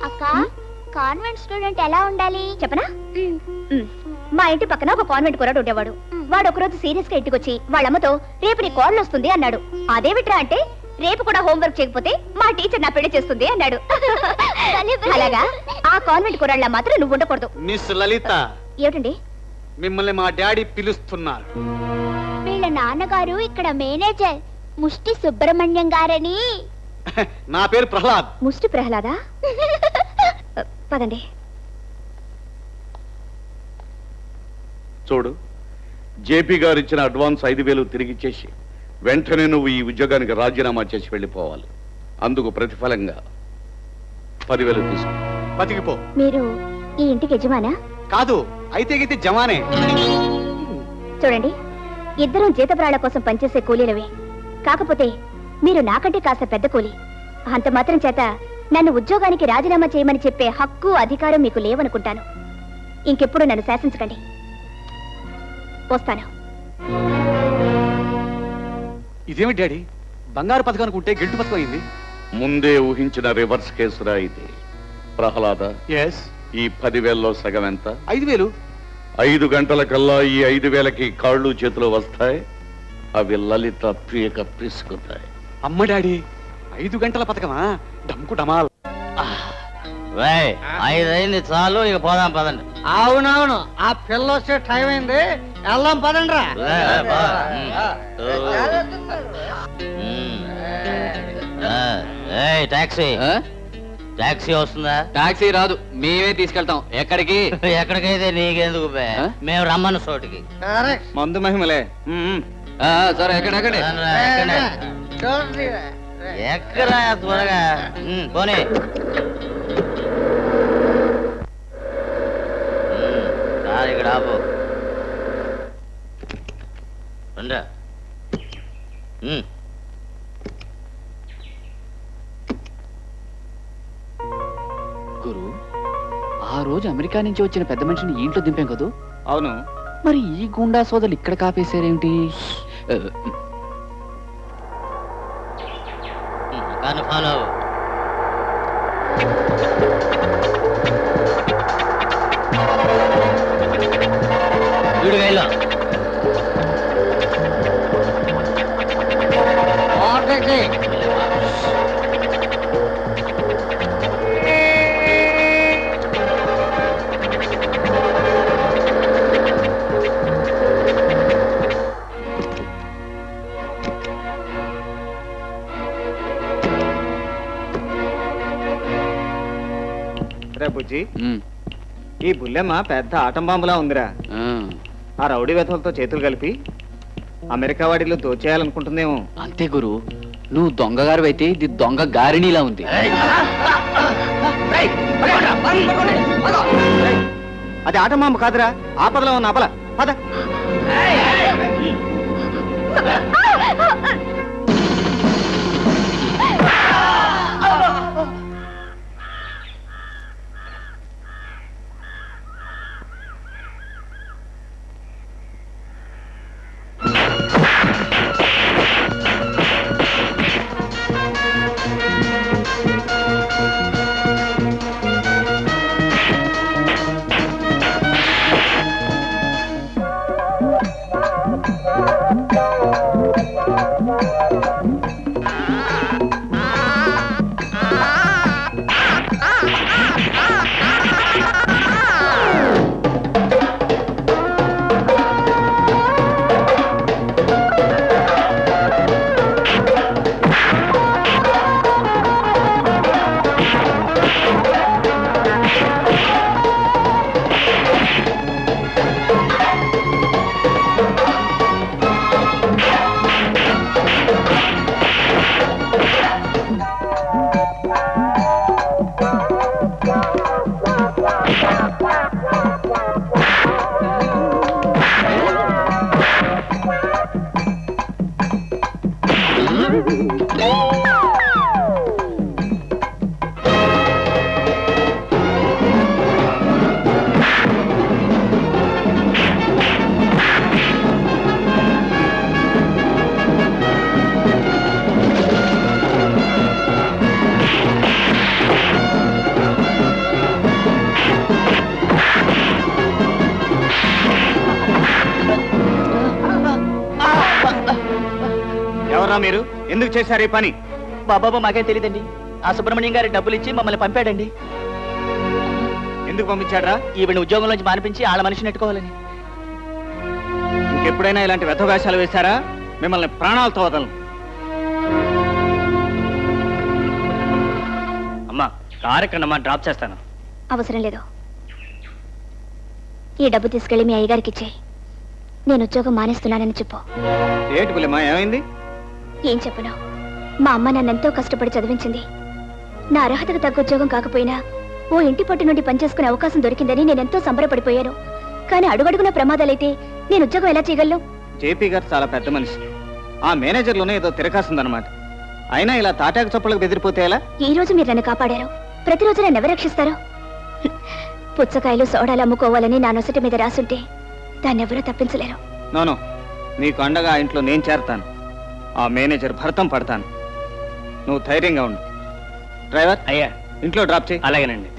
అక్క convent student ఎలా ఉండాలి చెప్పనా మా ఇంటి పక్కన ఒక కాన్వెంట్ కుర్రాడు ఉండేవాడు. వాడు ఒకరోజు సీరియస్ గా ఇంటికొచ్చి వాళ్ళమ్మతో రేపు నీ కోడలు వస్తుంది అన్నాడు. అదేమిట్రా అంటే రేపు కూడా హోంవర్క్ చేయకపోతే మా టీచర్ నా పెళ్లి చేస్తుంది అన్నాడు. అలాగా ఆ కాన్వెంట్ కుర్రాళ్ళ మాత్రం నువ్వు ఉండకూడదు. మిస్ లలిత, ఏమిటండి? మిమ్మల్ని మా డాడీ పిలుస్తున్నారు. వీళ్ళ నాన్నగారు ఇక్కడ మేనేజర్ ముష్టి సుబ్రహ్మణ్యం గారని. నా పేరు ప్రహ్లాద్. ముష్టి ప్రహ్లాదా? పదండి. చూడు, జేపీ గారు ఇచ్చిన అడ్వాన్స్ 5,000 తిరిగిచ్చేసి వెంటనే నువ్వు ఈ ఉద్యోగానికి రాజీనామా చేసి వెళ్ళిపోవాలి. అందుకు ప్రతిఫలంగా 10,000 తీసుకో. బతికిపో. మీరు ఈ ఇంటికి యజమానా? కాదు, అయితే గీతే జమానే. చూడండి, ఇద్దరం జీతప్రాళ్ల కోసం పనిచేసే కూలీలవే. కాకపోతే మీరు నాకంటే కాస్త పెద్ద కూలీ. అంత మాత్రం చేత నన్ను ఉద్యోగానికి రాజీనామా చేయమని చెప్పే హక్కు అధికారం మీకు లేవనుకుంటాను. ఇంకెప్పుడు నన్ను శాసించకండి. వస్తాను. ఇదేమి డాడీ, బంగారు పథకం అనుకుంటే గిల్టు పథకం అయింది. ముందే ఊహించిన రివర్స్ కేసురా ఇది. ప్రహ్లాద, ఎస్. ఈ 10,000లో సగం ఎంత? 5,000. 5 గంటల కల్లా ఈ 5,000కి కాళ్ళు చేతులు వస్తాయి. అవి లలిత ప్రియక పిసుకుతాయి. అమ్మ డాడీ, 5 గంటల పథకమా? డమ్కు డమాల్. 5 అయింది చాలు, ఇక పోదాం పదండి. అవునవును, ఆ పిల్ల వచ్చే టైం అయింది, వెళ్దాం పదండి రా. టాక్సీ టాక్సీ వస్తుందా? టాక్సీ రాదు, మేమే తీసుకెళ్తాం. ఎక్కడికి? ఎక్కడికైతే నీకెందుకు బే, మేము రమ్మన్న చోటికి. మందు మహిమలే. సరే, ఎక్కడెక్కడే? ఎక్కరా త్వరగా పోనీ. ఇక్కడ ఆపు. రండా. గురు, ఆ రోజు అమెరికా నుంచి వచ్చిన పెద్ద మనిషిని ఈ ఇంట్లో దింపాం కదూ? అవును. మరి ఈ గుండా సోదరులు ఇక్కడ కాపేశారేమిటి? కానీ ఫాలో. వీడు వేలో రే బుజ్జి, ఈ బుల్లెమ్మ పెద్ద ఆటం బాంబులా ఉందిరా. ఆ రౌడీ వెధలతో చేతులు కలిపి అమెరికా వాడిలో దోచేయాలనుకుంటుందేమో. అంతే గురు, నువ్వు దొంగగారు అయితే ఇది దొంగ గారిణిలా ఉంది. అది ఆటం బాంబు కాదురా, ఆపదలో ఉన్న అపల. పద. మీరు ఎందుకు చేశారు ఈ పని? బాబాబు మాకేం తెలియదండి. ఆ సుబ్రహ్మణ్యం గారి డబ్బులు ఇచ్చి మమ్మల్ని పంపాడండి. ఎందుకు పంపించాడ్రా? ఈవిడ ఉద్యోగంలోంచి మానిపించి ఆళ్ళ మనిషిని నెట్టుకోవాలని. ఇంకెప్పుడైనా ఇలాంటి వ్యర్థవేషాలు వేశారా మిమ్మల్ని ప్రాణాలతో వదలను. అమ్మా కారు ఎక్కడమ్మా, డ్రాప్ చేస్తాను. అవసరం లేదు. ఈ డబ్బు తీసుకెళ్లి మీ అయ్యగారికి ఇచ్చే. నేను ఉద్యోగం మానేస్తున్నానని చెప్పు. ఏంటి బుల్లెమ్మ, ఏమైంది? ఏం చెప్పను, మా అమ్మ నన్నెంతో కష్టపడి చదివించింది. నా అర్హతకు తగ్గ ఉద్యోగం కాకపోయినా ఓ ఇంటి పట్టు నుండి పనిచేసుకునే అవకాశం దొరికిందని నేనెంతో సంబరపడిపోయాను. కానీ అడుగడుగున ప్రమాదాలైతే నేను ఉద్యోగం ఎలా చేయగలను? జేపీ గారు చాలా పెద్ద మనిషి. ఆ మేనేజర్లోనే ఏదో తిరకాస్తుందన్నమాట. అయినా ఇలా తాటాకు చప్పులకు బెదిరిపోతే ఎలా? ఈ రోజు మీరు నన్ను కాపాడారు, ప్రతిరోజు నన్ను ఎవరు రక్షిస్తారు? పుచ్చకాయలు సోడాలు అమ్ముకోవాలని నా నొసటి మీద రాసుంటే దాన్నెవరూ తప్పించలేరు. నోనో, నీకు అండగా ఆ ఇంట్లో నేను చేరతాను. ఆ మేనేజర్ భర్తం పడతాను. నువ్వు ధైర్యంగా ఉండు. డ్రైవర్, అయ్యా ఇంట్లో డ్రాప్ చేయి. అలాగేనండి.